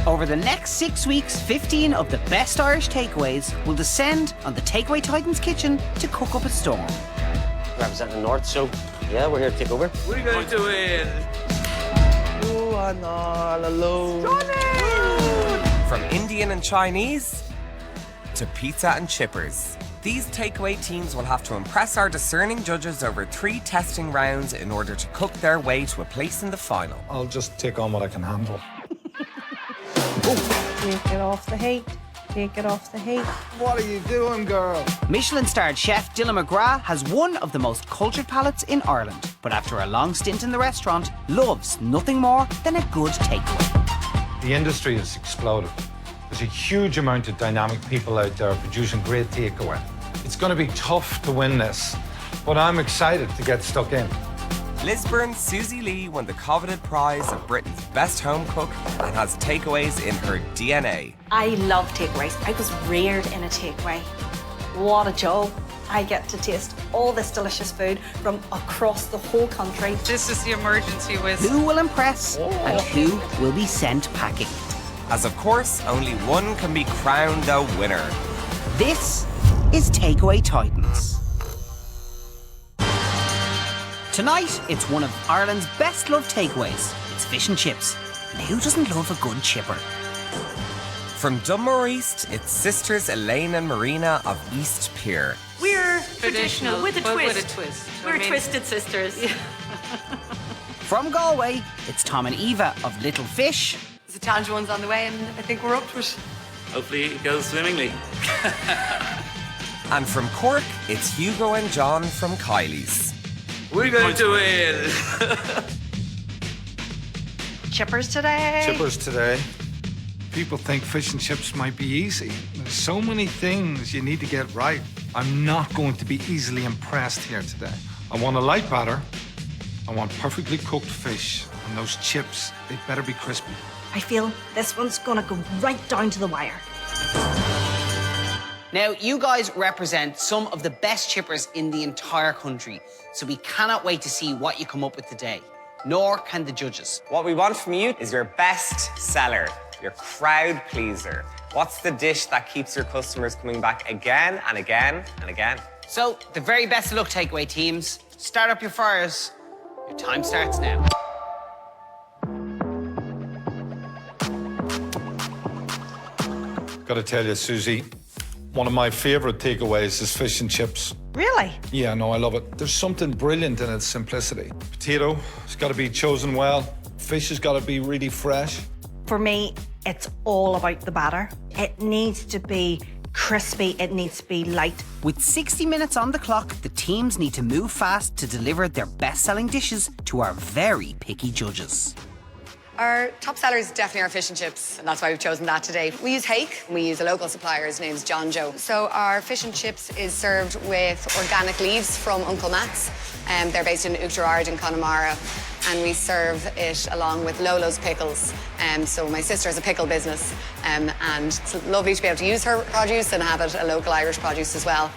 Over the next 6 weeks, 15 of the best Irish takeaways will descend on the Takeaway Titans kitchen to cook up a storm. Representing the North, so yeah, we're here to take over. We're going to win. Oh, I'm all alone. From Indian and Chinese to pizza and chippers, these takeaway teams will have to impress our discerning judges over 3 testing rounds in order to cook their way to a place in the final. I'll just take on what I can handle. Take it off the heat. Take it off the heat. What are you doing, girl? Michelin-starred chef Dylan McGrath has one of the most cultured palates in Ireland, but after a long stint in the restaurant, loves nothing more than a good takeaway. The industry has exploded. There's a huge amount of dynamic people out there producing great takeaway. It's going to be tough to win this, but I'm excited to get stuck in. Lisburn's Susie Lee won the coveted prize of Britain's best home cook and has takeaways in her DNA. I love takeaways. I was reared in a takeaway. What a job. I get to taste all this delicious food from across the whole country. This is the emergency whistle. Who will impress and who will be sent packing? As of course, only one can be crowned the winner. This is Takeaway Titans. Tonight, it's one of Ireland's best-loved takeaways. It's fish and chips. And who doesn't love a good chipper? From Dunmore East, it's sisters Elaine and Marina of East Pier. We're traditional with a but twist. With a twist. We're twisted sisters. Yeah. From Galway, it's Tom and Eva of Little Fish. There's a challenge one's on the way and I think we're up to it. Hopefully it goes swimmingly. And from Cork, it's Hugo and John from Kylie's. We're going to win. Chippers today. Chippers today. People think fish and chips might be easy. There's so many things you need to get right. I'm not going to be easily impressed here today. I want a light batter. I want perfectly cooked fish. And those chips, they better be crispy. I feel this one's gonna go right down to the wire. Now, you guys represent some of the best chippers in the entire country, so we cannot wait to see what you come up with today. Nor can the judges. What we want from you is your best seller, your crowd pleaser. What's the dish that keeps your customers coming back again and again and again? So, the very best of luck, takeaway teams. Start up your fires. Your time starts now. Gotta tell you, Susie, one of my favorite takeaways is fish and chips. Really? Yeah, no, I love it. There's something brilliant in its simplicity. Potato, it's got to be chosen well. Fish has got to be really fresh. For me, it's all about the batter. It needs to be crispy, it needs to be light. With 60 minutes on the clock, the teams need to move fast to deliver their best-selling dishes to our very picky judges. Our top seller is definitely our fish and chips, and that's why we've chosen that today. We use hake. We use a local supplier. His name's John Joe. So our fish and chips is served with organic leaves from Uncle Matt's. They're based in Oughterard in Connemara, and we serve it along with Lolo's pickles. So my sister has a pickle business, and it's lovely to be able to use her produce and have it a local Irish produce as well.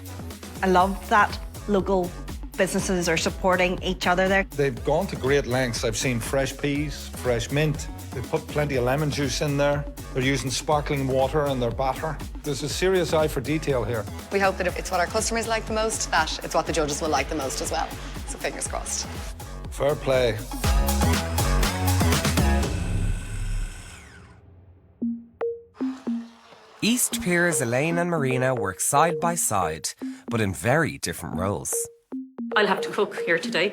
I love that local businesses are supporting each other there. They've gone to great lengths. I've seen fresh peas, fresh mint. They put plenty of lemon juice in there. They're using sparkling water in their batter. There's a serious eye for detail here. We hope that if it's what our customers like the most, that it's what the judges will like the most as well. So fingers crossed. Fair play. East Pier's Elaine and Marina work side by side, but in very different roles. I'll have to cook here today.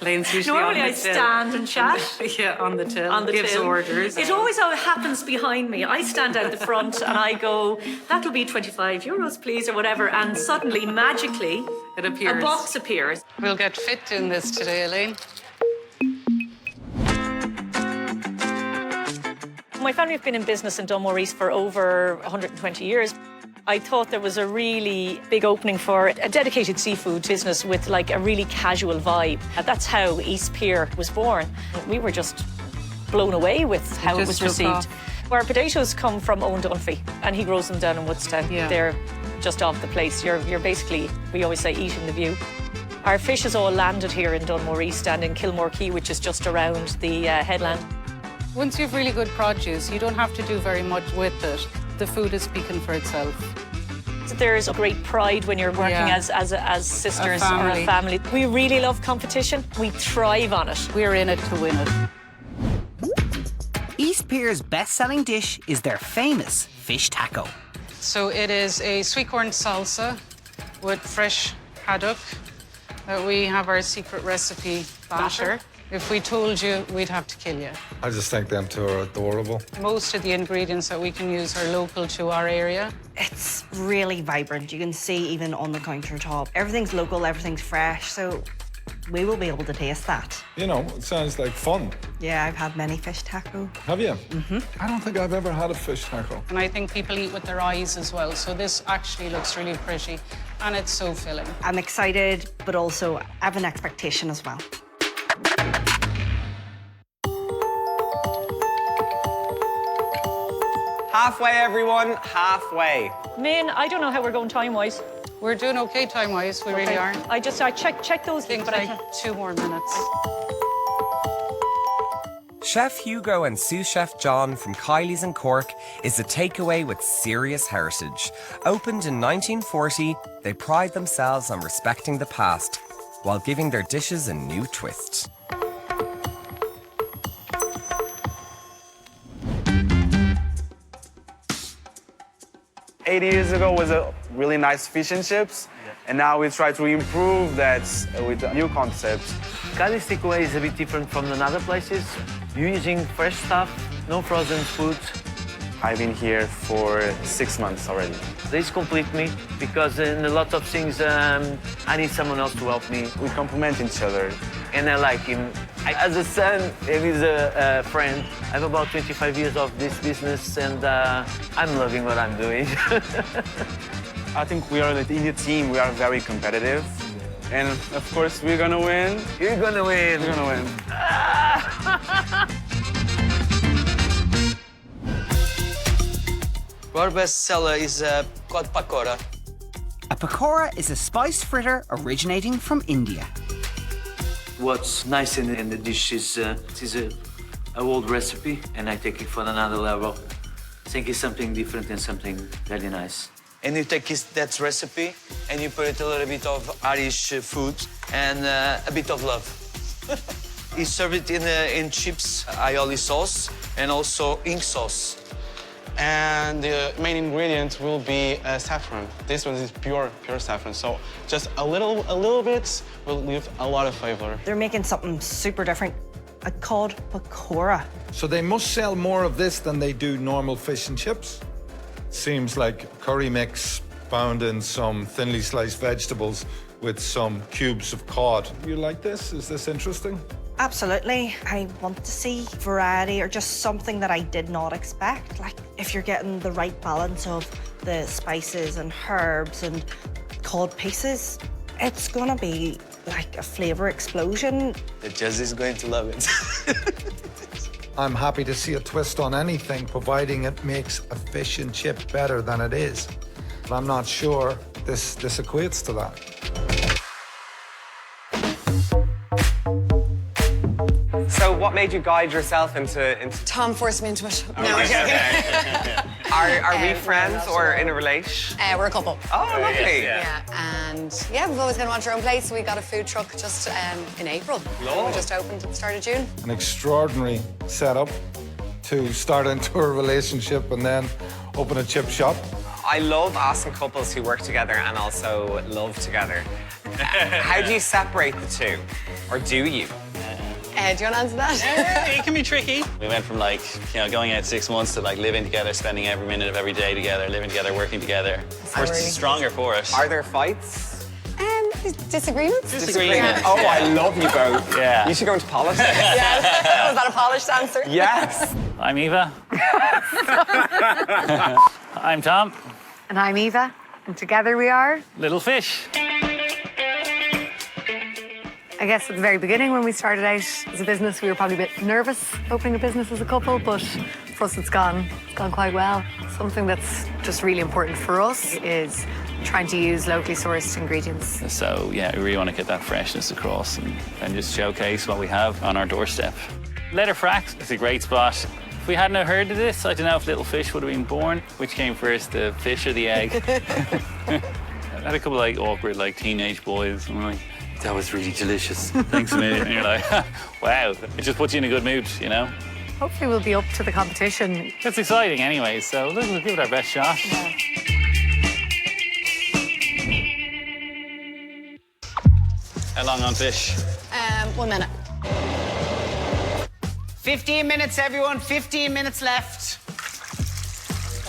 Lane's usually Normally on I the till. stand and chat. Yeah, on the till. On the Gives till. orders. It always happens behind me. I stand out the front and I go, that'll be €25, please, or whatever. And suddenly, magically, It appears. a box appears. We'll get fit doing this today, Elaine. My family have been in business in Dunmore East for over 120 years. I thought there was a really big opening for a dedicated seafood business with like a really casual vibe. And that's how East Pier was born. We were just blown away with how it was took received. off. Our potatoes come from Owen Dunphy, and he grows them down in Woodstown. Yeah. They're just off the place. You're basically, we always say, eating the view. Our fish is all landed here in Dunmore East and in Kilmore Quay, which is just around the headland. Once you have really good produce, you don't have to do very much with it. The food is speaking for itself. There's a great pride when you're working as sisters or a family. We really love competition. We thrive on it. We're in it to win it. East Pier's best-selling dish is their famous fish taco. So it is a sweet corn salsa with fresh haddock. We have our secret recipe batter. If we told you, we'd have to kill you. I just think them two are adorable. Most of the ingredients that we can use are local to our area. It's really vibrant. You can see even on the countertop. Everything's local, everything's fresh, so we will be able to taste that. You know, it sounds like fun. Yeah, I've had many fish taco. Have you? I don't think I've ever had a fish taco. And I think people eat with their eyes as well. So this actually looks really pretty and it's so filling. I'm excited, but also I have an expectation as well. Halfway, everyone, halfway. Min, I don't know how we're going time-wise. We're doing okay time-wise, we really are. I check those things, but I like 2 more minutes. Chef Hugo and sous chef John from Kylie's in Cork is a takeaway with serious heritage. Opened in 1940, they pride themselves on respecting the past while giving their dishes a new twist. Eight years ago was a really nice fish and chips, and now we try to improve that with a new concept. Kylie's takeaway is a bit different from the other places. You're using fresh stuff, no frozen food. I've been here for 6 months already. This completes me because in a lot of things I need someone else to help me. We complement each other. And I like him. As a son and as a friend, I have about 25 years of this business and I'm loving what I'm doing. I think we are in the team, we are very competitive. And of course, we're gonna win. You're gonna win. We're gonna win. Our best seller is called pakora. A pakora is a spiced fritter originating from India. What's nice in the dish is it is a old recipe, and I take it for another level. I think it's something different and something very nice. And you take that recipe and you put a little bit of Irish food and a bit of love. You serve it in chips, aioli sauce, and also ink sauce. And the main ingredient will be saffron. This one is pure saffron. So just a little bit will leave a lot of flavor. They're making something super different. A cod pakora. So they must sell more of this than they do normal fish and chips? Seems like curry mix found in some thinly sliced vegetables with some cubes of cod. You like this? Is this interesting? Absolutely. I want to see variety or just something that I did not expect. Like if you're getting the right balance of the spices and herbs and cod pieces, it's gonna be like a flavor explosion. The judge is going to love it. I'm happy to see a twist on anything, providing it makes a fish and chip better than it is. But I'm not sure this equates to that. So what made you guide yourself into... Tom forced me into it. Oh, No, I'm joking. Are we friends or in a relation? We're a couple. Oh, lovely. Yeah, and yeah, we've always kind of wanted our own place. We got a food truck just in April. We just opened at the start of June. An extraordinary setup to start into a relationship and then open a chip shop. I love asking couples who work together and also love together. How do you separate the two? Or do you? Do you want to answer that? It can be tricky. We went from going out 6 months to living together, spending every minute of every day together, living together, working together. We're stronger for it. Are there fights? Disagreements? Disagreement. Oh, I love you both. Yeah. You should go into politics. Yeah, was that a polished answer? Yes. I'm Eva. I'm Tom. And I'm Eva. And together we are Little Fish. I guess at the very beginning when we started out as a business, we were probably a bit nervous opening a business as a couple, but for us it's gone quite well. Something that's just really important for us is trying to use locally sourced ingredients. So, yeah, we really want to get that freshness across and just showcase what we have on our doorstep. Letterfrack is a great spot. If we hadn't heard of this, I don't know if little fish would have been born. Which came first, the fish or the egg? I had a couple of like awkward like teenage boys, and I'm like, that was really delicious. Thanks a million. And you're like, wow. It just puts you in a good mood, you know? Hopefully we'll be up to the competition. It's exciting anyway, so we'll give it our best shot. Yeah. How long on fish? 1 minute. 15 minutes, everyone. 15 minutes left.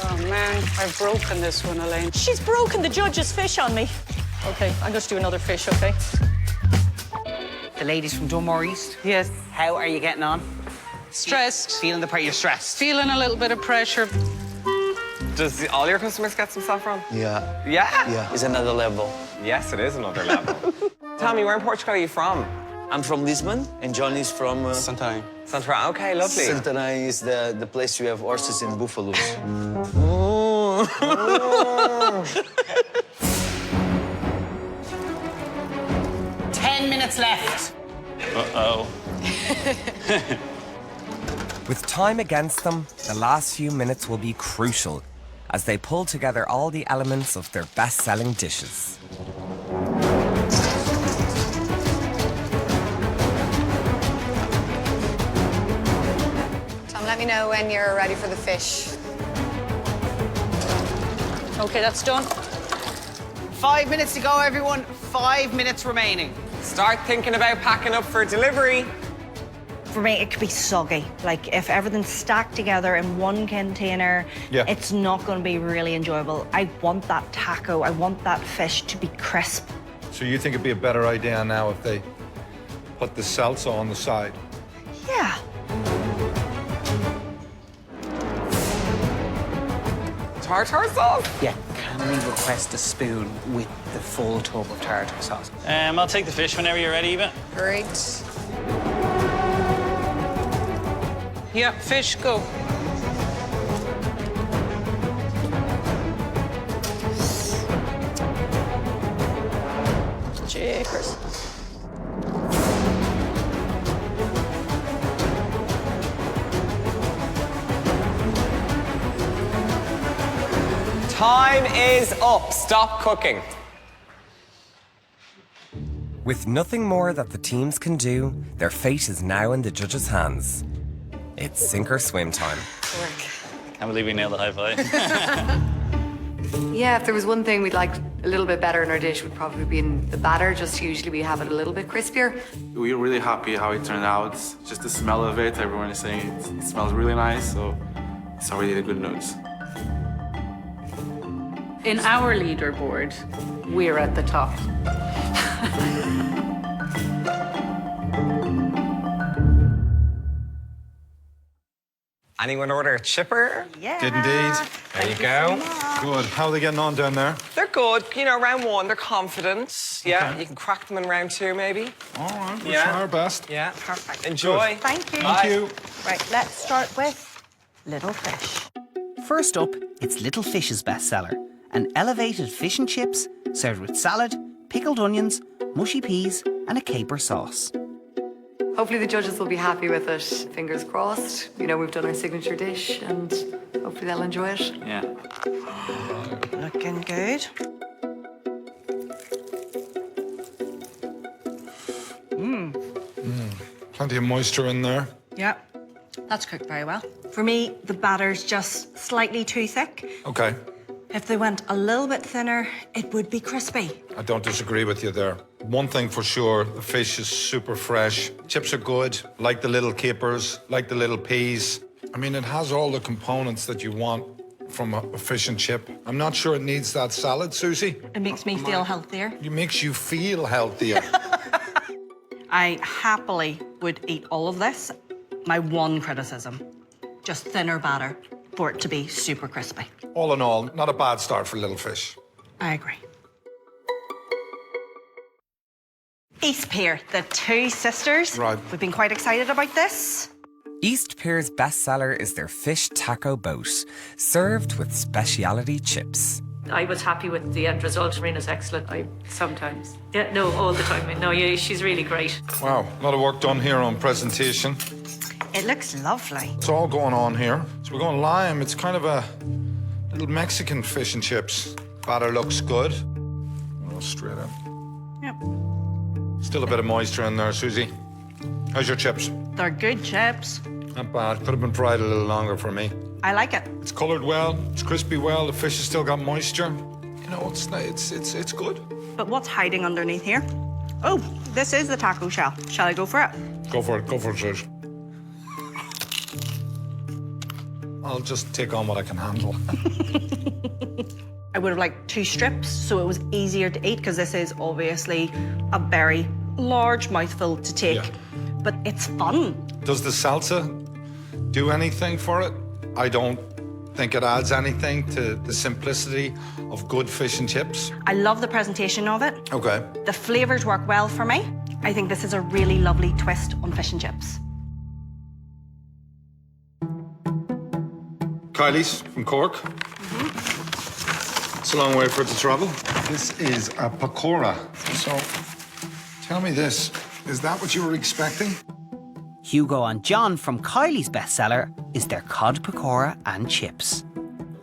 Oh, man, I've broken this one, Elaine. She's broken the judge's fish on me. OK, I'm going to do another fish, OK? The ladies from Dunmore East. Yes. How are you getting on? Stressed. Feeling the pressure? You're stressed. Feeling a little bit of pressure. Does all your customers get some saffron? Yeah. Yeah? Yeah. It's another level. Yes, it is another level. Tell me, where in Portugal are you from? I'm from Lisbon, and John is from... Santarém. Santarém, OK, lovely. Santarém is the place you have horses and buffaloes. 10 minutes left. Uh-oh. With time against them, the last few minutes will be crucial as they pull together all the elements of their best-selling dishes. Tom, let me know when you're ready for the fish. OK, that's done. 5 minutes to go, everyone. 5 minutes remaining. Start thinking about packing up for delivery. For me, it could be soggy. Like, if everything's stacked together in one container, it's not going to be really enjoyable. I want that taco, I want that fish to be crisp. So you think it'd be a better idea now if they put the salsa on the side? Yeah. Tartar sauce? Yeah. Can we request a spoon with the full tub of tartar sauce? I'll take the fish whenever you're ready, Eva. Great. Yeah, fish, go. Jeepers. Time is up. Stop cooking. With nothing more that the teams can do, their fate is now in the judges' hands. It's sink or swim time. Can't believe we nailed the high five. Yeah, if there was one thing we'd like a little bit better in our dish, would probably be in the batter. Just usually we have it a little bit crispier. We're really happy how it turned out. Just the smell of it, everyone is saying it smells really nice, so it's already the good news. In our leaderboard, we're at the top. Anyone order a chipper? Yeah. Did indeed. There you go. Good. How are they getting on down there? They're good. You know, round one, they're confident. Yeah, Okay. you can crack them in round two, maybe. All right, we'll Yeah. try our best. Yeah. Perfect. Enjoy. Thank you. Thank you. Right, let's start with little fish. First up, it's Little Fish's bestseller, an elevated fish and chips served with salad, pickled onions, mushy peas, and a caper sauce. Hopefully the judges will be happy with it. Fingers crossed. You know, we've done our signature dish and hopefully they'll enjoy it. Yeah. Looking good. Plenty of moisture in there. Yeah, that's cooked very well. For me, the batter's just slightly too thick. Okay. If they went a little bit thinner, it would be crispy. I don't disagree with you there. One thing for sure, the fish is super fresh. Chips are good, like the little capers, like the little peas. I mean, it has all the components that you want from a fish and chip. I'm not sure it needs that salad, Susie. It makes me feel healthier. It makes you feel healthier. I happily would eat all of this. My one criticism, just thinner batter for it to be super crispy. All in all, not a bad start for little fish. I agree. East Pier, the two sisters. Right. We've been quite excited about this. East Pier's bestseller is their fish taco boat, served with speciality chips. I was happy with the end result. Marina's excellent. Sometimes. Yeah, no, all the time. No, yeah, she's really great. Wow, a lot of work done here on presentation. It looks lovely. It's all going on here. So we're going lime. It's kind of a little Mexican fish and chips. Batter looks good. Oh, straight up. Yep. Still a bit of moisture in there, Susie. How's your chips? They're good chips. Not bad. Could have been fried a little longer for me. I like it. It's coloured well. It's crispy well. The fish has still got moisture. You know, it's good. But what's hiding underneath here? Oh, this is the taco shell. Shall I go for it? Go for it. Go for it, Suze. I'll just take on what I can handle. I would have liked 2 strips so it was easier to eat because this is obviously a very large mouthful to take. Yeah. But it's fun. Does the salsa do anything for it? I don't think it adds anything to the simplicity of good fish and chips. I love the presentation of it. Okay. The flavors work well for me. I think this is a really lovely twist on fish and chips. Kylie's from Cork. It's a long way for it to travel. This is a pakora. So, tell me this. Is that what you were expecting? Hugo and John from Kylie's bestseller is their cod pakora and chips.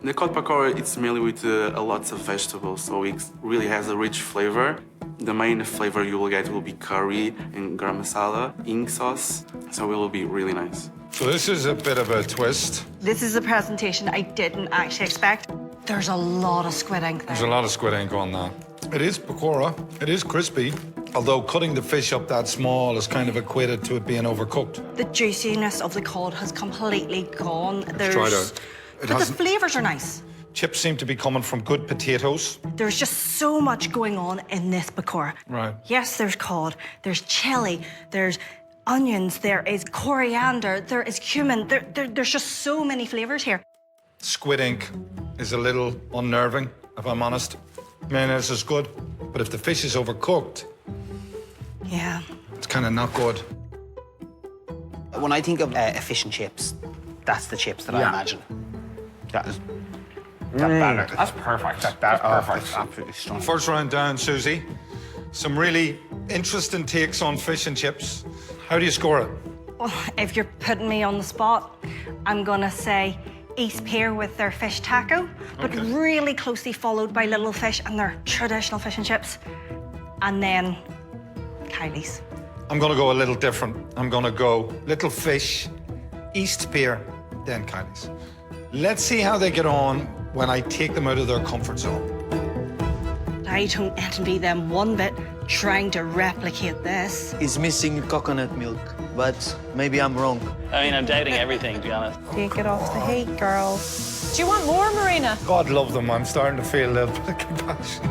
The cod pakora, it's mainly with lots of vegetables, so it really has a rich flavor. The main flavor you will get will be curry and garam masala, ink sauce, so it will be really nice. So this is a bit of a twist. This is a presentation I didn't actually expect. There's a lot of squid ink there. There's a lot of squid ink on that. It is pakora. It is crispy, although cutting the fish up that small is kind of equated to it being overcooked. The juiciness of the cod has completely gone. It's dried out. But the flavors are nice. Chips seem to be coming from good potatoes. There's just so much going on in this pakora. Right. Yes, there's cod, there's chili, there's onions, there is coriander, there is cumin. There's just so many flavors here. Squid ink is a little unnerving, if I'm honest. Mayonnaise is good, but if the fish is overcooked, yeah, it's kind of not good. When I think of fish and chips, that's the chips that I imagine. That is that batter. That's perfect. That's perfect. That's Absolutely strong. First round down, Susie. Some really interesting takes on fish and chips. How do you score it? Well, if you're putting me on the spot, I'm gonna say East Pier with their fish taco, but really closely followed by Little Fish and their traditional fish and chips. And then Kylie's. I'm gonna go a little different. I'm gonna go Little Fish, East Pier, then Kylie's. Let's see how they get on when I take them out of their comfort zone. I don't envy them one bit trying to replicate this. It's missing coconut milk, but maybe I'm wrong. I mean, I'm doubting everything, to be honest. Take it off the heat, girl. Do you want more, Marina? God love them. I'm starting to feel a little bit of compassion.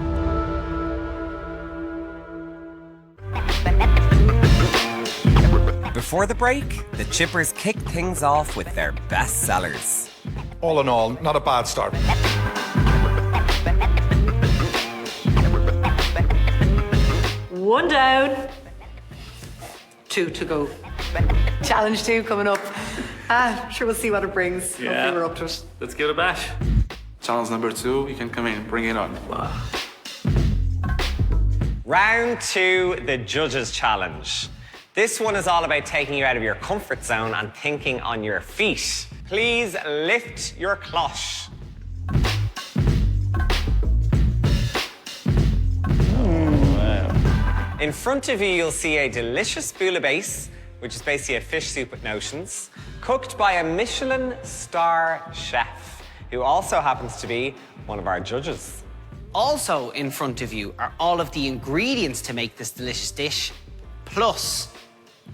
Before the break, the Chippers kicked things off with their best sellers. All in all, not a bad start. One down. 2 to go. Challenge 2 coming up. Sure, we'll see what it brings. Yeah. Hopefully we're up to it. Let's give it a bash. Challenge number 2, you can come in, bring it on. Round 2, the Judges Challenge. This one is all about taking you out of your comfort zone and thinking on your feet. Please lift your cloche. In front of you, you'll see a delicious bouillabaisse, which is basically a fish soup with notions, cooked by a Michelin star chef, who also happens to be one of our judges. Also in front of you are all of the ingredients to make this delicious dish, plus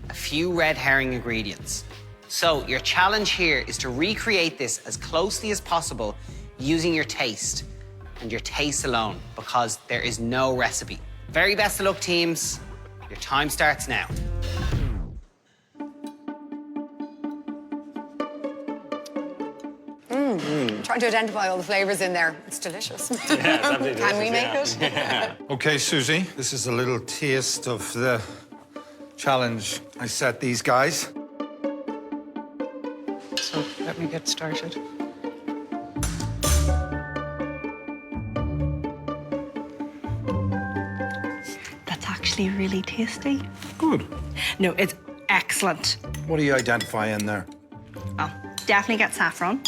a few red herring ingredients. So your challenge here is to recreate this as closely as possible using your taste, and your taste alone, because there is no recipe. Very best of luck, teams. Your time starts now. Trying to identify all the flavors in there. It's delicious. Yeah, it's absolutely Can we make delicious, it? yeah. Okay, Susie, this is a little taste of the challenge I set these guys. So let me get started. That's actually really tasty. Good. No, it's excellent. What do you identify in there? Oh, definitely get saffron.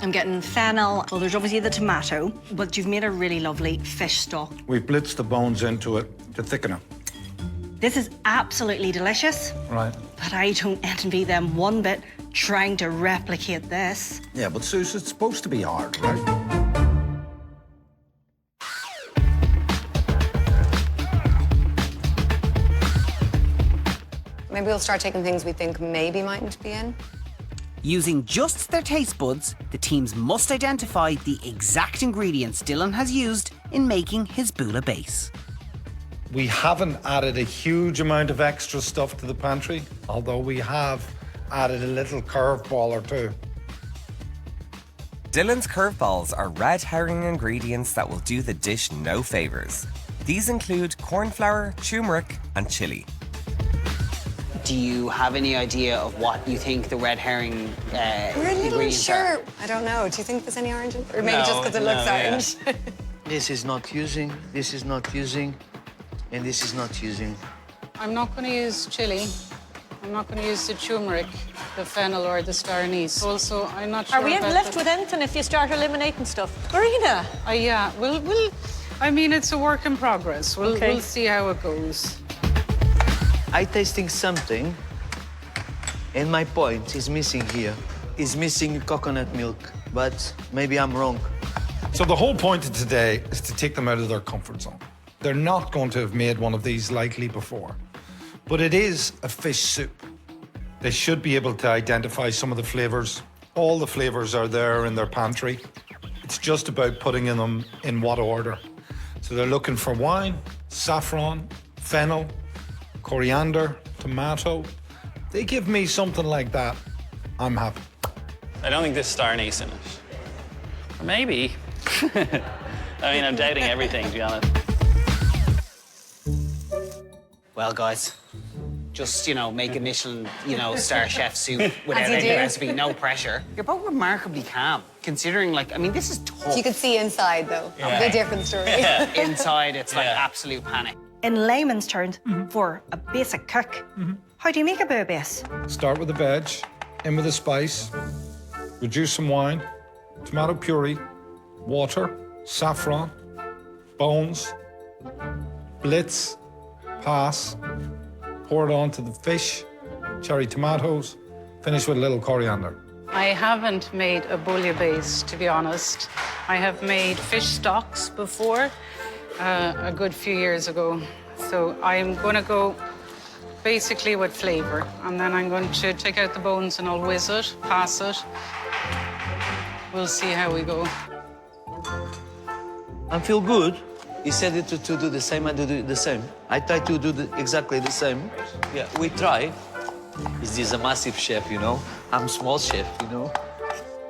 I'm getting fennel. Well, there's obviously the tomato, but you've made a really lovely fish stock. We blitzed the bones into it to thicken it. This is absolutely delicious, Right. but I don't envy them one bit trying to replicate this. Yeah, but Suze, it's supposed to be hard, right? Maybe we'll start taking things we think maybe mightn't be in. Using just their taste buds, the teams must identify the exact ingredients Dylan has used in making his bula base. We haven't added a huge amount of extra stuff to the pantry, although we have added a little curveball or two. Dylan's curveballs are red herring ingredients that will do the dish no favours. These include corn flour, turmeric and chilli. Do you have any idea of what you think the red herring We're a little ingredients are? unsure. I don't know. Do you think there's any orange in? Or maybe No, just because it looks no, yeah. orange. This is not using, this is not using, and this is not using. I'm not going to use chili. I'm not going to use the turmeric, the fennel, or the star anise. Also, I'm not sure. Are we about left the... with anything if you start eliminating stuff? Marina? Yeah, we'll. I mean, it's a work in progress. We'll Okay. we'll see how it goes. I tasting something, and my point is missing here. Is missing coconut milk, but maybe I'm wrong. So the whole point of today is to take them out of their comfort zone. They're not going to have made one of these likely before, but it is a fish soup. They should be able to identify some of the flavors. All the flavors are there in their pantry. It's just about putting them in what order. So they're looking for wine, saffron, fennel, coriander, tomato. They give me something like that, I'm happy. I don't think there's star anise in it. Or maybe. I mean, I'm doubting everything, to be honest. Well, guys, just, make a Michelin, star chef soup without As you any do. recipe, no pressure. You're both remarkably calm, considering, this is tough. You could see inside, though. Yeah. A different story. Inside, it's like absolute panic. In layman's terms, for a basic cook, how do you make a bula base? Start with the veg, in with the spice, reduce some wine, tomato puree, water, saffron, bones, blitz, pass, pour it onto the fish, cherry tomatoes, finish with a little coriander. I haven't made a bouillabaisse, to be honest. I have made fish stocks before, a good few years ago. So I'm going to go basically with flavour, and then I'm going to take out the bones and I'll whiz it, pass it. We'll see how we go. I feel good. He said it to do the same, I do the same. I try to do exactly the same. Yeah, we try. He's a massive chef, I'm small chef,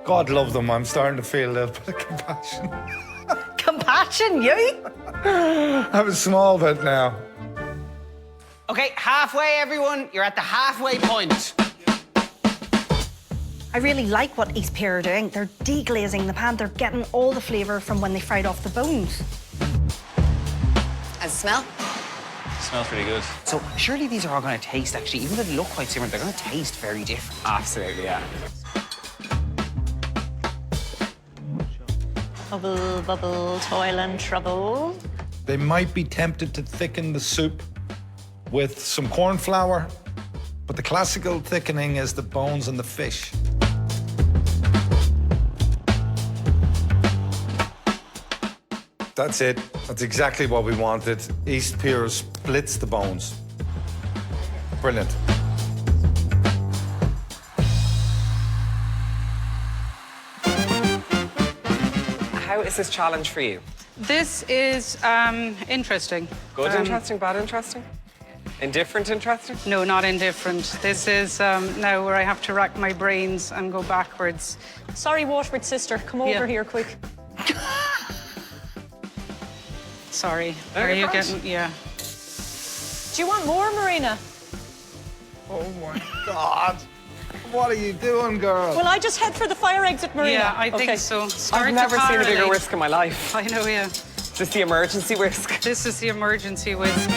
God love them, I'm starting to feel a little bit of compassion. Compassion, you? I have a small bit now. Okay, halfway, everyone. You're at the halfway point. I really like what East Pier are doing. They're deglazing the pan. They're getting all the flavour from when they fried off the bones. As a smell? Smells pretty good. So surely these are all going to taste, actually, even though they look quite similar, they're going to taste very different. Absolutely, yeah. Bubble, bubble, toil and trouble. They might be tempted to thicken the soup with some corn flour, but the classical thickening is the bones and the fish. That's it. That's exactly what we wanted. East Pier splits the bones. Brilliant. How is this challenge for you? This is interesting. Good interesting, bad interesting? Indifferent interesting? No, not indifferent. This is now where I have to rack my brains and go backwards. Sorry, Waterford sister, come over here quick. Sorry. No, Are you're you grand. getting... Yeah. Do you want more, Marina? Oh my God. What are you doing, girl? Well, I just head for the fire exit, Marina. Yeah, I think Okay. so. Start I've never to seen a bigger correlate. whisk in my life. I know, yeah. Is this the emergency whisk? This is the emergency whisk.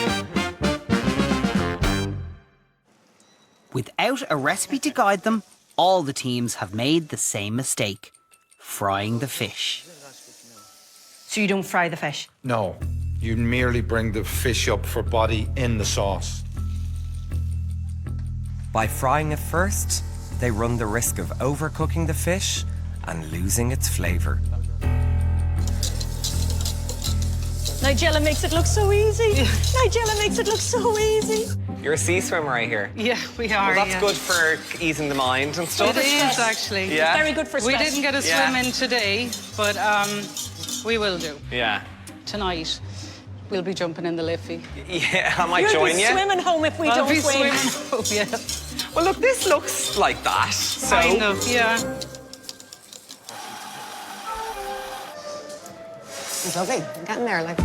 Without a recipe to guide them, all the teams have made the same mistake, frying the fish. So you don't fry the fish? No, you merely bring the fish up for body in the sauce. By frying it first, they run the risk of overcooking the fish and losing its flavour. Nigella makes it look so easy. Nigella makes it look so easy. You're a sea swimmer, I hear. Yeah, we are. Well, that's good for easing the mind and stuff. It is, actually. Yeah. Very good for We stress. didn't get a swim in today, but we will do. Yeah. Tonight, we'll be jumping in the Liffey. Yeah, I might You'll join be you. swimming home if we I'll don't be swim. swimming home, yeah. Well, look, this looks like that. So. Kind of, yeah. It's lovely. I'm getting there, like.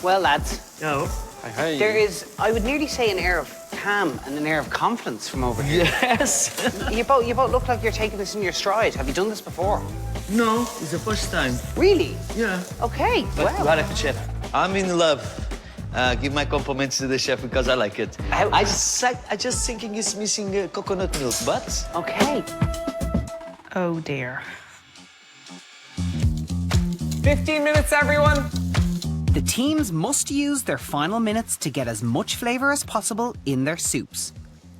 Well, lads, No. there is, I would nearly say, an air of calm and an air of confidence from over here. Yes. You both look like you're taking this in your stride. Have you done this before? No, it's the first time. Really? Yeah. Okay, But well. what if, chef? I'm in love. Give my compliments to the chef because I like it. I just thinking it's missing coconut milk, but Okay. Oh dear. 15 minutes, everyone. The teams must use their final minutes to get as much flavour as possible in their soups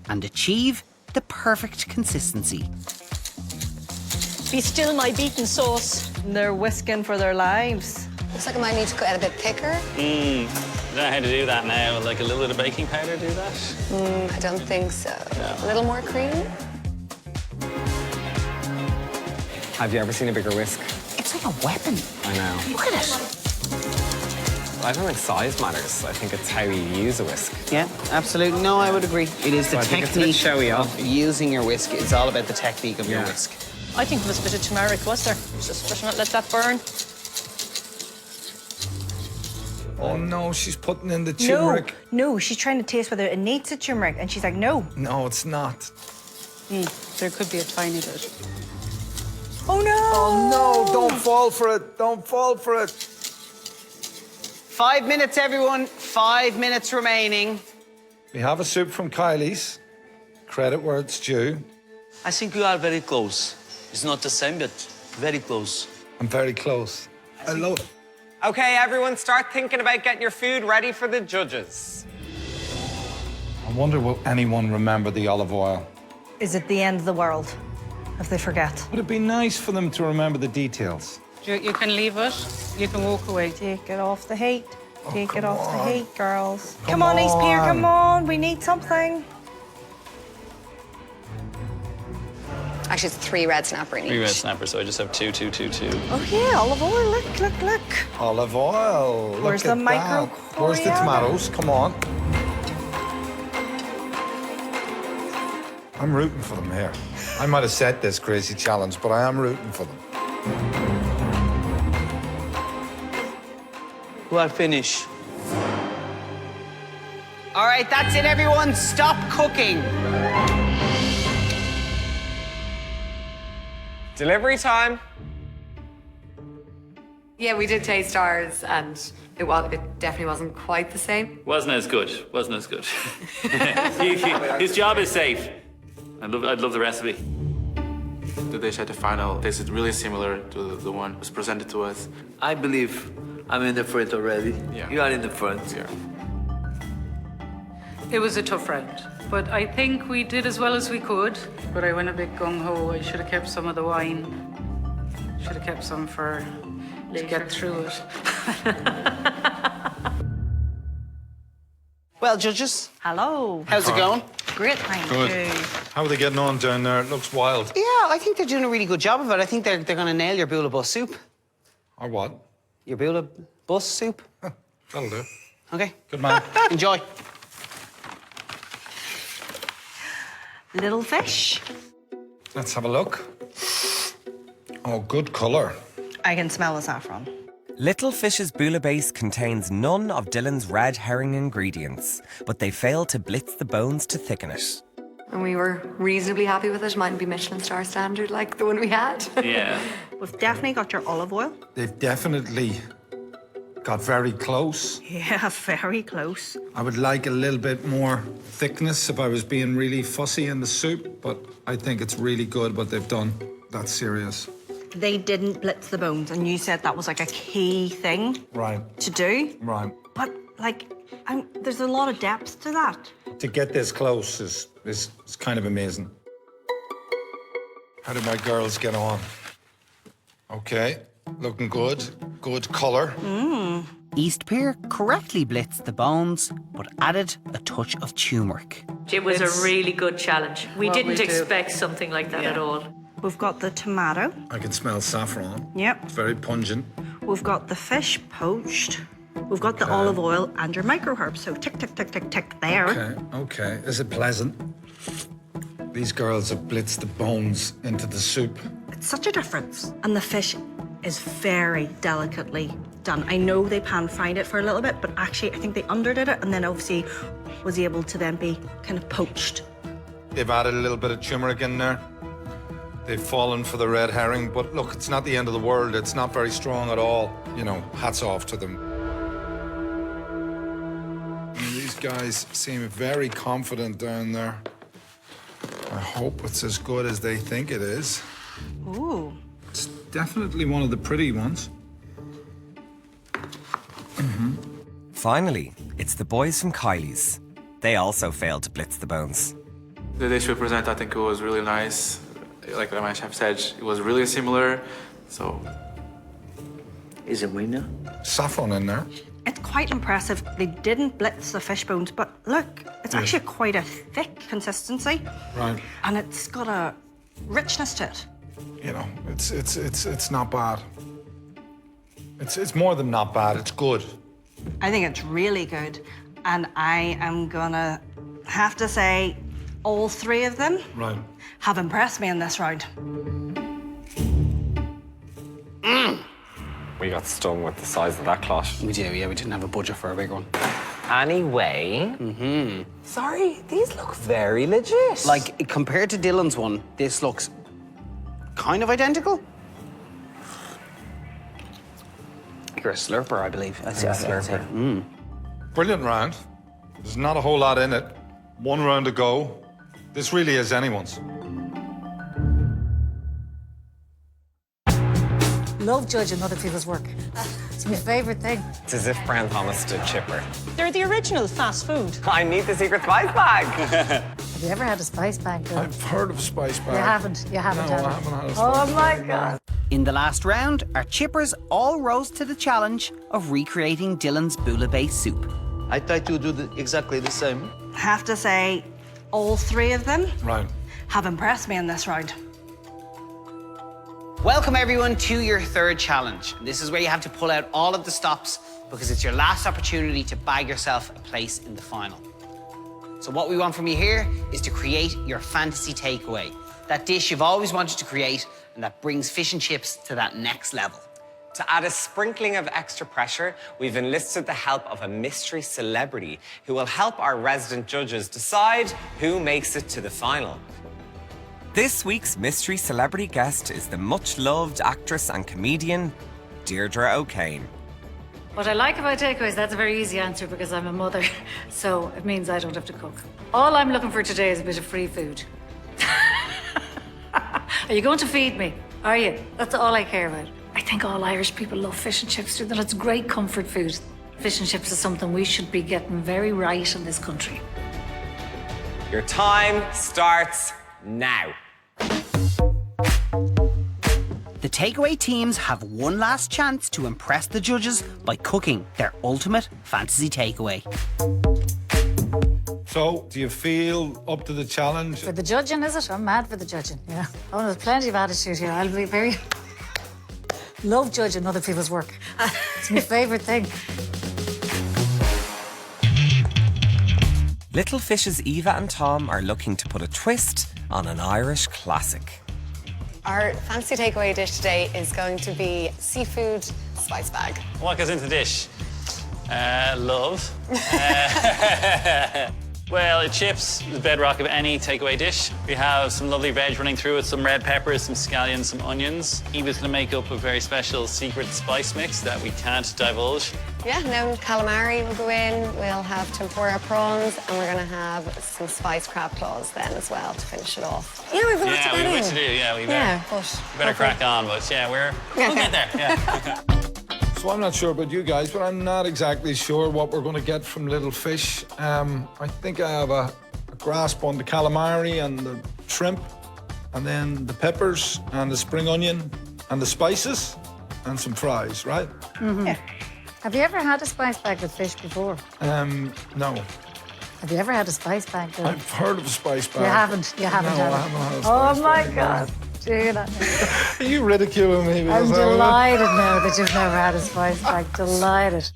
and achieve the perfect consistency. Be still my beaten sauce. They're whisking for their lives. Looks like I might need to get a bit thicker. I don't know how to do that now. Like a little bit of baking powder do that? I don't think so. A little more cream? Have you ever seen a bigger whisk? It's like a weapon. I know. Look at it. I don't think size matters. I think it's how you use a whisk. Yeah, absolutely. No, I would agree. It is the So I think it's a bit technique showy, of using your whisk. It's all about the technique of your whisk. I think there was a bit of turmeric, was there? Just not let that burn. Oh no, she's putting in the turmeric. No, she's trying to taste whether it needs a turmeric, and she's like, no. No, it's not. There could be a tiny bit. Oh no! Oh no, don't fall for it. Don't fall for it. 5 minutes, everyone. 5 minutes remaining. We have a soup from Kylie's. Credit where it's due. I think you are very close. It's not the same, but very close. I'm very close. I love it. Okay, everyone, start thinking about getting your food ready for the judges. I wonder will anyone remember the olive oil? Is it the end of the world if they forget? Would it be nice for them to remember the details? You can leave it. You can walk away. Take it off the heat. Take it off the on. heat, girls. Come Come on, East Pier, on. come on. We need something. Actually, it's 3 red snapper in each. 3 red snapper, so I just have 2, 2, 2, 2. Oh yeah, olive oil. Look, look, look. Olive oil. Where's Look the at micro that. Where's the coriander? tomatoes? Come on. I'm rooting for them here. I might have set this crazy challenge, but I am rooting for them. We are finished. All right, that's it, everyone. Stop cooking. Delivery time. Yeah, we did taste ours, and it definitely wasn't quite the same. Wasn't as good. Wasn't as good. His job is safe. I'd love the recipe. The dish at the final tasted really similar to the one that was presented to us. I believe I'm in the front already. Yeah. You are in the front. Yeah. It was a tough round, but I think we did as well as we could. But I went a bit gung-ho. I should have kept some of the wine. Should have kept some for to get through it. Well, judges, Hello. how's it going? Great, thank Good. you. How are they getting on down there? It looks wild. Yeah, I think they're doing a really good job of it. I think they're going to nail your Bula Bus soup. Or what? Your Bula Bus soup. That'll do. Okay. Good man. Enjoy. Little fish. Let's have a look. Oh, good colour. I can smell the saffron. Little Fish's bouillabaisse contains none of Dylan's red herring ingredients, but they failed to blitz the bones to thicken it. And we were reasonably happy with it. Mightn't be Michelin star standard like the one we had. Yeah. We've definitely got your olive oil. They've definitely got very close. Yeah, very close. I would like a little bit more thickness if I was being really fussy in the soup, but I think it's really good what they've done. That's serious. They didn't blitz the bones, and you said that was like a key thing Right. to do. Right. But, like, there's a lot of depth to that. To get this close is kind of amazing. How did my girls get on? Okay, looking good. Good colour. Eastpear correctly blitzed the bones, but added a touch of turmeric. It was a really good challenge. We what didn't we do. expect something like that at all. We've got the tomato. I can smell saffron. Yep. It's very pungent. We've got the fish poached. We've got the olive oil and your micro herbs. So tick, tick, tick, tick, tick there. Okay. Is it pleasant? These girls have blitzed the bones into the soup. It's such a difference. And the fish is very delicately done. I know they pan-fried it for a little bit, but actually I think they underdid it and then obviously was able to then be kind of poached. They've added a little bit of turmeric in there. They've fallen for the red herring, but look, it's not the end of the world. It's not very strong at all. You know, hats off to them. And these guys seem very confident down there. I hope it's as good as they think it is. Ooh. It's definitely one of the pretty ones. Finally, it's the boys from Kylie's. They also failed to blitz the bones. The dish we present, I think it was really nice. Like my chef said, it was really similar, so... Is it winner? Saffron in there. It's quite impressive. They didn't blitz the fish bones, but look, it's actually quite a thick consistency. Right. And it's got a richness to it. You know, it's not bad. It's more than not bad, it's good. I think it's really good. And I am gonna have to say all three of them Right. have impressed me in this round. We got stung with the size of that clot. We do, yeah, we didn't have a budget for a big one. Anyway. Sorry, these look very legit. Like, compared to Dylan's one, this looks kind of identical. You're a slurper, I believe. I see a slurper. Brilliant round. There's not a whole lot in it. One round to go. This really is anyone's. Love judging other people's work. It's my favourite thing. It's as if Brown Thomas stood chipper. They're the original fast food. I need the secret spice bag. Have you ever had a spice bag? Bill? I've heard of spice bag. You haven't. You haven't. No, had I it. haven't had a spice Oh my bag. God. In the last round, our chippers all rose to the challenge of recreating Dylan's bouillabaisse soup. I try to do exactly the same. Have to say all three of them Right. have impressed me in this round. Welcome everyone to your third challenge. This is where you have to pull out all of the stops because it's your last opportunity to bag yourself a place in the final. So what we want from you here is to create your fantasy takeaway. That dish you've always wanted to create and that brings fish and chips to that next level. To add a sprinkling of extra pressure, we've enlisted the help of a mystery celebrity who will help our resident judges decide who makes it to the final. This week's mystery celebrity guest is the much-loved actress and comedian, Deirdre O'Kane. What I like about takeaways, that's a very easy answer because I'm a mother, so it means I don't have to cook. All I'm looking for today is a bit of free food. Are you going to feed me? Are you? That's all I care about. I think all Irish people love fish and chips too, that it's great comfort food. Fish and chips is something we should be getting very right in this country. Your time starts now. The takeaway teams have one last chance to impress the judges by cooking their ultimate fantasy takeaway. So, do you feel up to the challenge? For the judging, is it? I'm mad for the judging, yeah. Oh, there's plenty of attitude here. I'll be very... Love judging other people's work. It's my favourite thing. Little Fish's Eva and Tom are looking to put a twist on an Irish classic. Our fancy takeaway dish today is going to be seafood spice bag. What goes into the dish? Love. Well, chips, the bedrock of any takeaway dish. We have some lovely veg running through it, some red peppers, some scallions, some onions. Eva's gonna make up a very special secret spice mix that we can't divulge. Yeah, now calamari will go in. We'll have tempura prawns, and we're going to have some spiced crab claws then as well to finish it off. Yeah, we've a lot to get in. Yeah, we to do. Yeah, we better. Yeah, but Better crack on, but yeah, we'll get there. Yeah. So I'm not sure about you guys, but I'm not exactly sure what we're going to get from Little Fish. I think I have a grasp on the calamari and the shrimp, and then the peppers and the spring onion and the spices and some fries, right? Mm-hmm. Yeah. Have you ever had a spice bag with fish before? No. Have you ever had a spice bag? Though? I've heard of a spice bag. You haven't? You haven't No, had I it? haven't had a spice Oh, my bag, God. Do you not? Are you ridiculing me? I'm because I- delighted now that you've never had a spice bag. Delighted.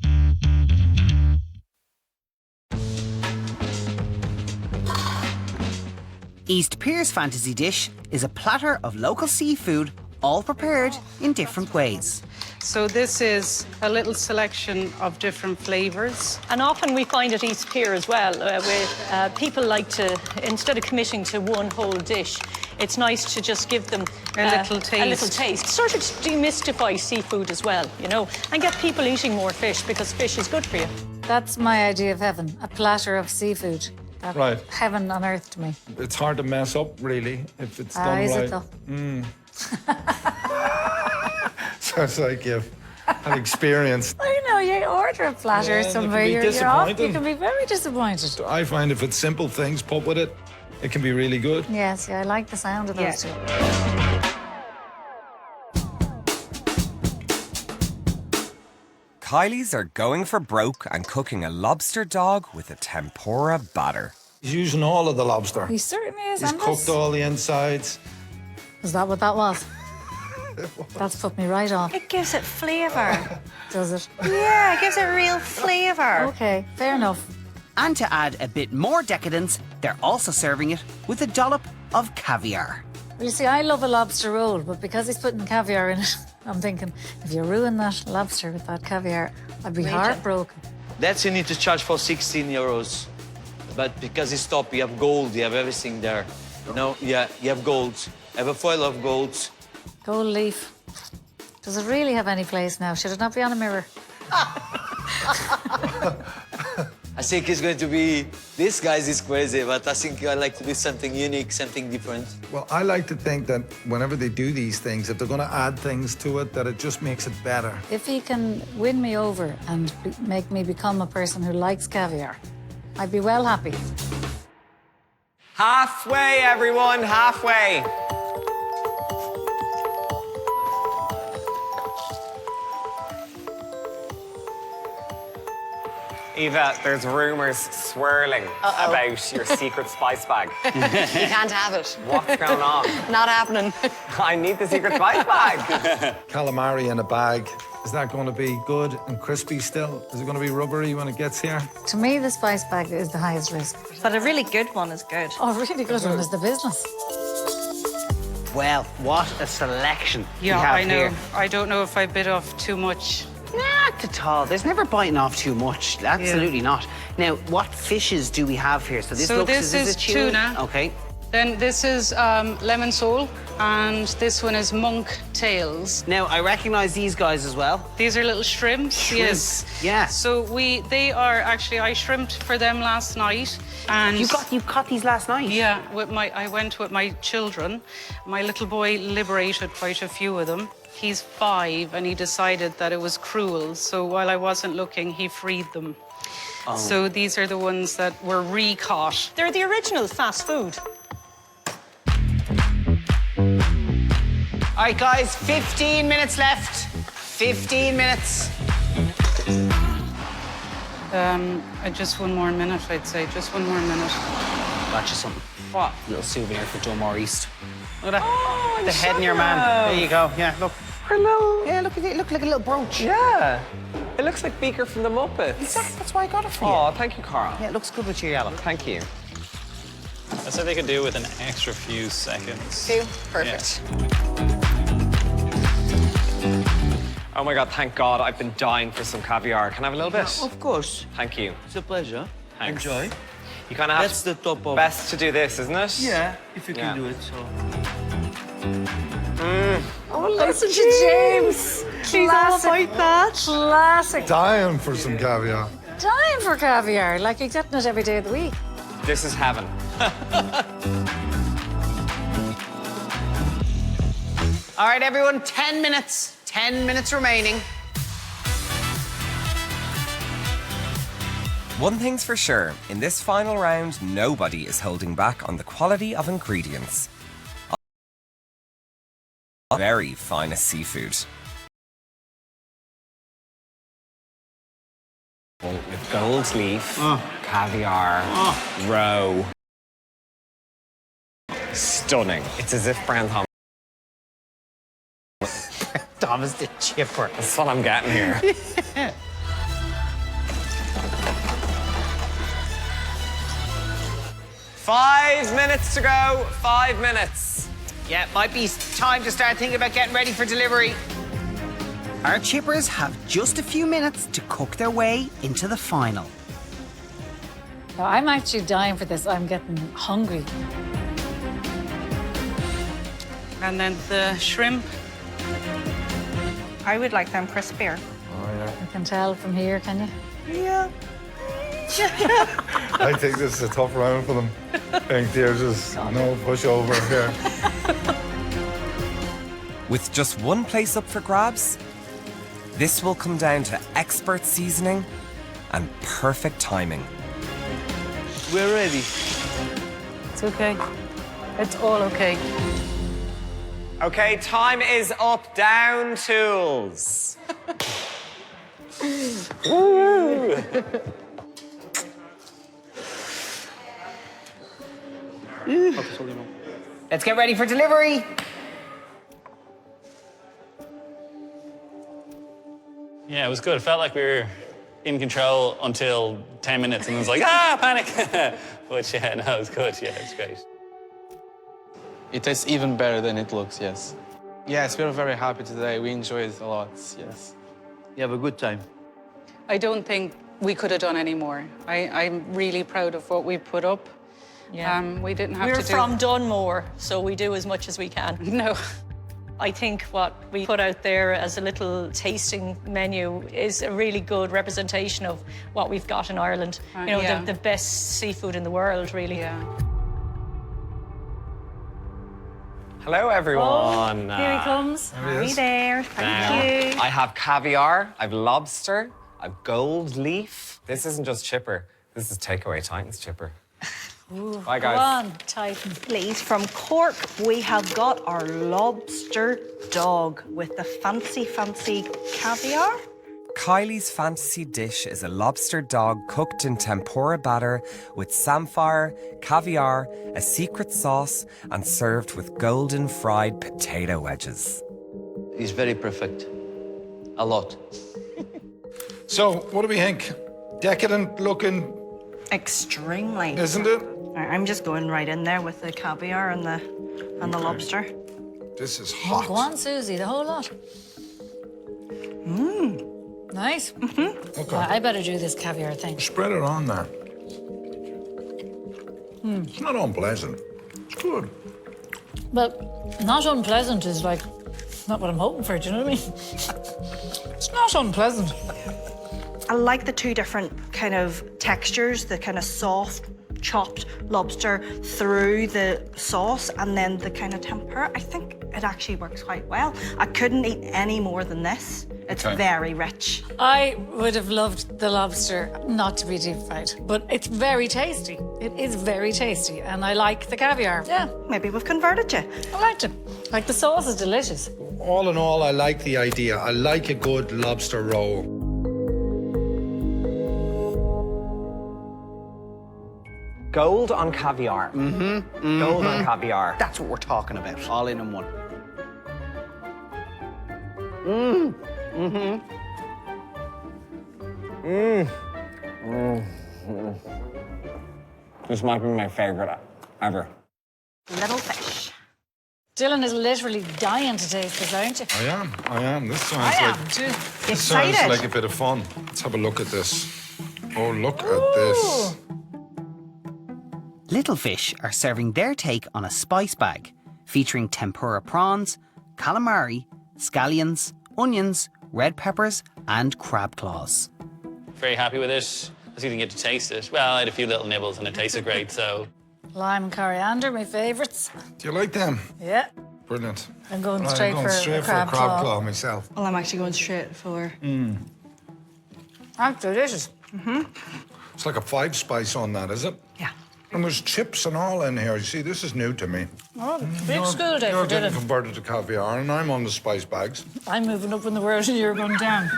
East Pier's fantasy dish is a platter of local seafood, all prepared in different ways. So this is a little selection of different flavours. And often we find at East Pier as well, where people like to, instead of committing to one whole dish, it's nice to just give them A little taste. Sort of demystify seafood as well, you know, and get people eating more fish because fish is good for you. That's my idea of heaven, a platter of seafood. That's Right. heaven on earth to me. It's hard to mess up, really, if it's done Is right. it though? Sounds like you've had experience. I know, you order a platter Yeah, and it somewhere, can be you're off, you disappointing. can be very disappointed. I find if it's simple things put with it, it can be really good. Yes, yeah, I like the sound of those two. Kylie's are going for broke and cooking a lobster dog with a tempura batter. He's using all of the lobster. He certainly is. He's and cooked this- all the insides. Is that what that was? That's put me right off. It gives it flavour. Does it? Yeah, it gives it real flavour. Okay, fair enough. And to add a bit more decadence, they're also serving it with a dollop of caviar. Well, you see, I love a lobster roll, but because he's putting caviar in it, I'm thinking, if you ruin that lobster with that caviar, I'd be heartbroken. That's you need to charge for 16 euros. But because it's top, you have gold, you have everything there. You know, yeah, you have gold. I have a foil of gold. Gold leaf. Does it really have any place now? Should it not be on a mirror? I think it's going to be, this guy's is crazy, but I think I like to do something unique, something different. Well, I like to think that whenever they do these things, if they're going to add things to it, that it just makes it better. If he can win me over and make me become a person who likes caviar, I'd be well happy. Halfway, everyone, halfway. Eva, there's rumours swirling about your secret spice bag. You can't have it. What's going on? Not happening. I need the secret spice bag. Calamari in a bag. Is that going to be good and crispy still? Is it going to be rubbery when it gets here? To me, the spice bag is the highest risk. But a really good one is good. Oh, a really good one is the business. Well, what a selection we Yeah, have I know. here. I don't know if I bit off too much. Not at all. There's never biting off too much. Absolutely not. Now, what fishes do we have here? So this looks this is is a tuna. tuna. Okay. Then this is lemon sole, and this one is monk tails. Now, I recognise these guys as well. These are little shrimps. Yes. Yeah. So they are actually, I shrimped for them last night. And You caught these last night? Yeah, I went with my children. My little boy liberated quite a few of them. He's 5 and he decided that it was cruel. So while I wasn't looking, he freed them. Oh. So these are the ones that were re-caught. They're the original fast food. All right, guys, 15 minutes left. 15 minutes. Just one more minute, I'd say. Just one more minute. Got you something. What? Little souvenir for Dunmore East. Look at that. Oh, The head in your man. There you go. Yeah, look. Hello. Yeah, look at it. Look like a little brooch. Yeah. It looks like Beaker from the Muppets. Exactly. That's why I got it for you. Oh, thank you, Carl. Yeah, it looks good with your yellow. Thank you. I said they could do with an extra few seconds. 2, perfect. Oh my God, thank God, I've been dying for some caviar. Can I have a little bit? Of course. Thank you. It's a pleasure. Thanks. Enjoy. You kind of have That's the top of... best to do this, isn't it? Yeah, if you Yeah. can do it, so... Oh, Oh, listen to James. He's all about that. Classic. Dying for some caviar. Dying for caviar. Like you're getting it every day of the week. This is heaven. All right, everyone, 10 minutes. 10 minutes remaining. One thing's for sure, in this final round, nobody is holding back on the quality of ingredients. Very finest seafood. With gold leaf, caviar, roe. Stunning. It's as if Brown Thomas. Thomas the Chipper. That's what I'm getting here. Five minutes to go. 5 minutes. Yeah, it might be time to start thinking about getting ready for delivery. Our chippers have just a few minutes to cook their way into the final. Now, I'm actually dying for this. I'm getting hungry. And then the shrimp. I would like them crispier. Oh, yeah. You can tell from here, can you? Yeah. I think this is a tough round for them. I think there's just no pushover here. With just one place up for grabs, this will come down to expert seasoning and perfect timing. We're ready. It's okay. It's all okay. Okay, time is up. Down tools. Woo! Let's get ready for delivery. Yeah, it was good. It felt like we were in control until 10 minutes and it was like, panic. But yeah, no, it was good. Yeah, it's great. It tastes even better than it looks, yes. Yes, we're very happy today. We enjoyed it a lot, yes. You have a good time. I don't think we could have done any more. I'm really proud of what we put up. Yeah. We didn't have We're to do... from Dunmore, so we do as much as we can. No. I think what we put out there as a little tasting menu is a really good representation of what we've got in Ireland. You know, yeah. the best seafood in the world, really. Yeah. Hello, everyone. Here he comes. Hi there. Thank you. I have caviar, I have lobster, I have gold leaf. This isn't just chipper. This is takeaway Titans chipper. Ooh, Bye, guys. Go on, Titan. Please, from Cork, we have got our lobster dog with the fancy caviar. Kylie's fantasy dish is a lobster dog cooked in tempura batter with samphire, caviar, a secret sauce, and served with golden fried potato wedges. It's very perfect. A lot. So, what do we think? Decadent looking, Extremely. isn't it? I'm just going right in there with the caviar and the lobster. This is Oh, hot. go on, Susie, the whole lot. Nice. Okay. I better do this caviar thing. Spread it on there. It's not unpleasant. It's good. Well, not unpleasant is like not what I'm hoping for, do you know what I mean? It's not unpleasant. I like the two different kind of textures, the kind of soft, chopped lobster through the sauce and then the kind of tempura. I think it actually works quite well. I couldn't eat any more than this. It's very rich. I would have loved the lobster not to be deep fried, but it's very tasty. It is very tasty, and I like the caviar. Yeah, maybe we've converted you. I liked it. Like the sauce is delicious. All in all, I like the idea. I like a good lobster roll. Gold on caviar. Gold on caviar. That's what we're talking about, all in one. This might be my favorite ever. Little fish. Dylan is literally dying to taste this, aren't you? I am. This sounds I like am too. this sounds Excited. like a bit of fun. Let's have a look at this. Oh, look at this. Little Fish are serving their take on a spice bag featuring tempura prawns, calamari, scallions, onions, red peppers, and crab claws. Very happy with it. I just didn't get to taste it. Well, I had a few little nibbles and it tasted great, so. Lime and coriander, my favourites. Do you like them? Yeah. Brilliant. I'm going Right, straight, I'm going straight for a crab claw. myself. Well, I'm actually going straight for... That's delicious. It's like a 5-spice on that, is it? Yeah. And there's chips and all in here. You see, this is new to me. Oh, big school day You're for getting dinner. converted to caviar, and I'm on the spice bags. I'm moving up in the world and you're going down.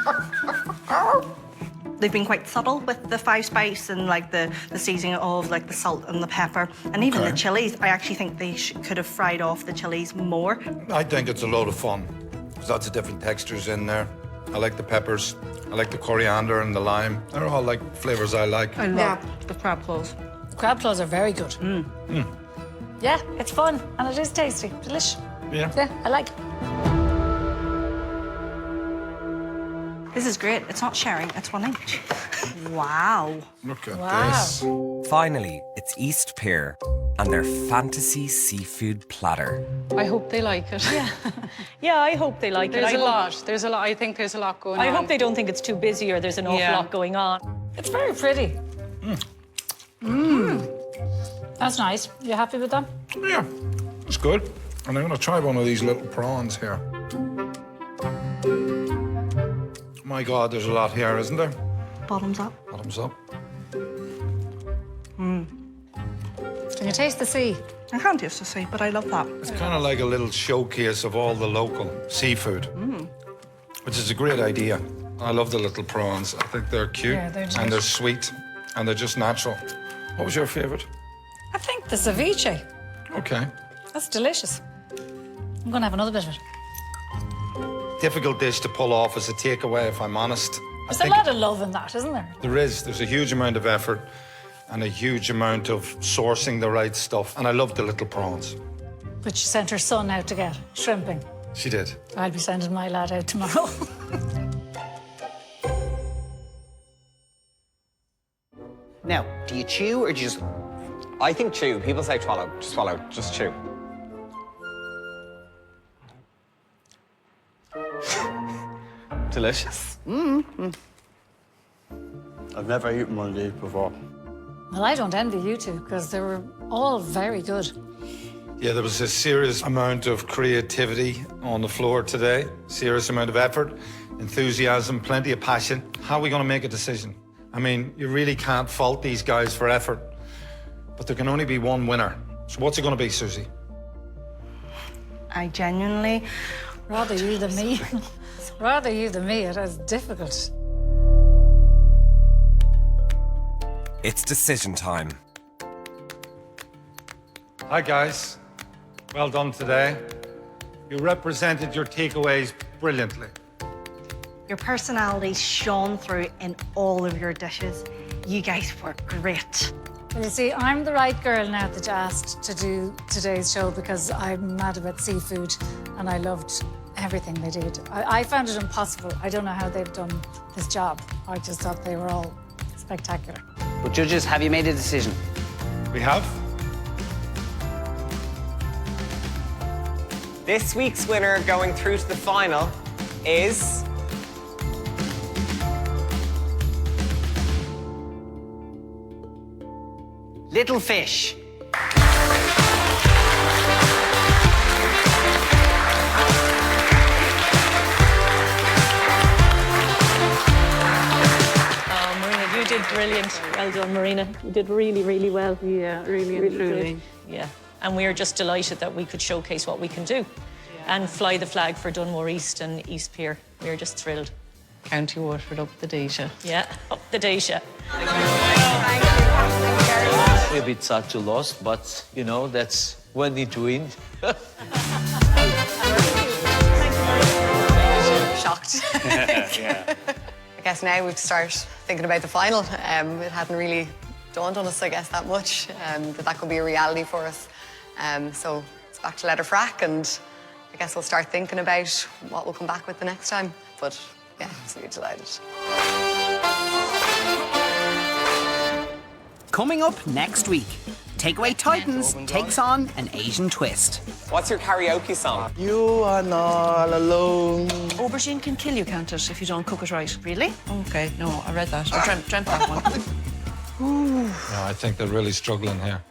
They've been quite subtle with the 5-spice and like the seasoning of like the salt and the pepper and even the chilies. I actually think they could have fried off the chilies more. I think it's a load of fun. There's lots of different textures in there. I like the peppers. I like the coriander and the lime. They're all like flavors I like. I love the crab claws. Crab claws are very good. Yeah, it's fun and it is tasty. Delish. Yeah. Yeah, I like it. This is great. It's not sharing, it's 1 each. Wow. Look at this. Finally, it's East Pier and their fantasy seafood platter. I hope they like it. Yeah, I hope they like it. There's I a hope- lot. There's a lot. I think there's a lot going on. I hope they don't think it's too busy or there's an awful Yeah. lot going on. It's very pretty. That's nice. You happy with that? Yeah, it's good. And I'm going to try one of these little prawns here. My God, there's a lot here, isn't there? Bottoms up. Bottoms up. Can you taste the sea? I can't taste the sea, but I love that. It's kind of like a little showcase of all the local seafood, which is a great idea. I love the little prawns. I think they're cute Yeah, they're and nice. they're sweet and they're just natural. What was your favourite? I think the ceviche. Okay. That's delicious. I'm going to have another bit of it. Difficult dish to pull off as a takeaway, if I'm honest. There's a lot of love in that, isn't there? There is. There's a huge amount of effort and a huge amount of sourcing the right stuff. And I love the little prawns. Which she sent her son out to get, shrimping. She did. I'll be sending my lad out tomorrow. Now, do you chew or do you just... I think chew. People say swallow. Just swallow. Just chew. Delicious. I've never eaten one of these before. Well, I don't envy you two, because they were all very good. Yeah, there was a serious amount of creativity on the floor today, serious amount of effort, enthusiasm, plenty of passion. How are we going to make a decision? I mean, you really can't fault these guys for effort, but there can only be one winner. So what's it going to be, Susie? I genuinely... Rather you than me. Rather you than me, it is difficult. It's decision time. Hi, guys. Well done today. You represented your takeaways brilliantly. Your personalities shone through in all of your dishes. You guys were great. Well, you see, I'm the right girl now that you asked to do today's show because I'm mad about seafood and I loved everything they did. I found it impossible. I don't know how they've done this job. I just thought they were all spectacular. But judges, have you made a decision? We have. This week's winner going through to the final is... Little fish. Marina, you did brilliant. Well done, Marina. You did really, really well. Yeah, really and truly. Good. Yeah. And we're just delighted that we could showcase what we can do and fly the flag for Dunmore East and East Pier. We're just thrilled. County Waterford up the data. Yeah, up the data. A bit sad to lose, but you know, that's when it wins. Shocked. Yeah. I guess now we've to start thinking about the final. It hadn't really dawned on us, I guess, that much, that could be a reality for us. So it's back to let her frack, and I guess we'll start thinking about what we'll come back with the next time. But yeah, absolutely delighted. Coming up next week, Takeaway Titans takes on an Asian twist. What's your karaoke song? You are not alone. Aubergine can kill you, can't it, if you don't cook it right? Really? Okay, no, I read that. I dreamt that one. No, I think they're really struggling here.